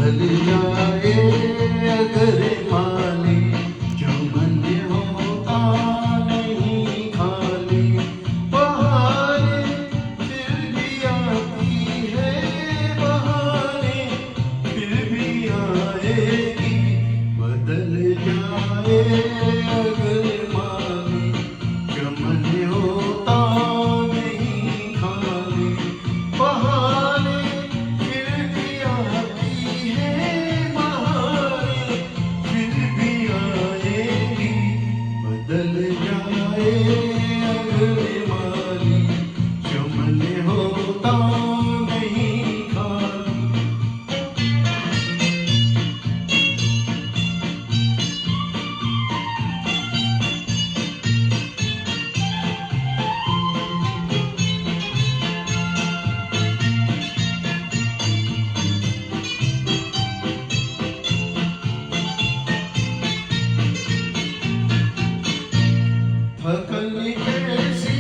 बदल जाए अगर माली, जो मन होता नहीं खाली। बहारें फिर भी आती है, बहारें फिर भी आएगी। बदल जाए अगर माली, जो मन होता नहीं खाली। बहारें फिर भी आती है, बहारें फिर भी आएगी। बदल जाए अगर माली, जो मन होता नहीं खाली। थकन कैसी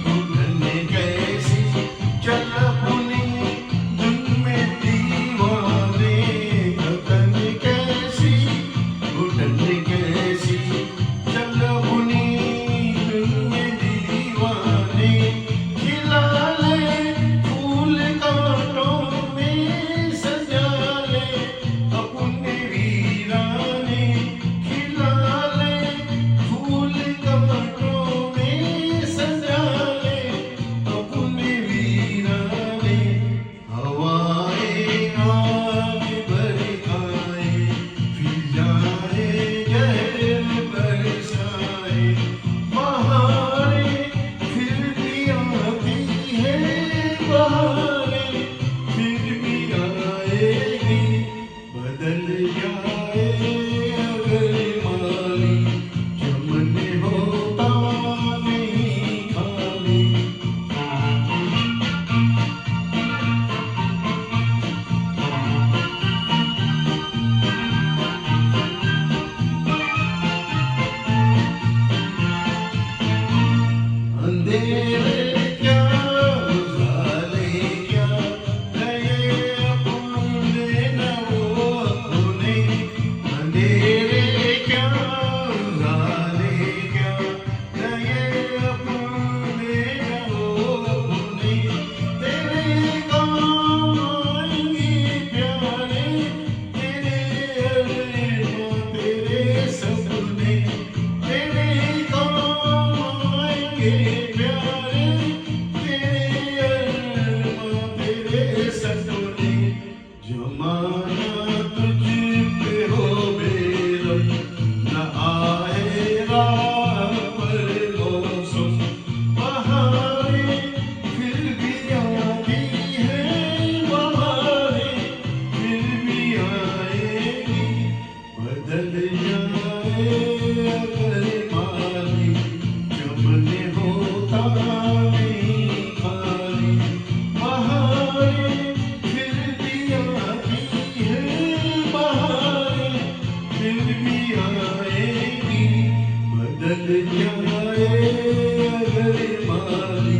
घुटन कैसी, चल अपनी धुन में दीवाने। थकन कैसी घुटन कैसी, चल अपनी धुन में दीवाने। खिला ले फूल कांटों में, सजा ले अपने वीराने। खिला ले फूल कांटों में, सजा ले अपने वीराने। हवाएं आए बरसाए, फिर जाए जहर बरसाए। बहारें फिर भी आती है, बहारें फिर भी आएगी। बदल जाए अगर माली, जो मन होता नहीं खाली। अंधेरे क्या उजाले क्या, नए अपने न वो अपने। अंधेरे क्या उजाले क्या, नए अपने न वो अपने। तेरे काम आएंगे प्यारे, तेरे अरमान तेरे सपने। तेरे काम आएंगे प्यारे, तेरे अरमान तेरे सपने। जमाना तुझ पे हो बेरहम, न आए राह पर मौसम। बहारें फिर भी आती है, बहारें फिर भी आएगी। बदल जाए अगर माली, जो मन होता नहीं खाली। बहारें फिर भी आती है, बहारें फिर भी आएगी। बदल जाए अगर माली,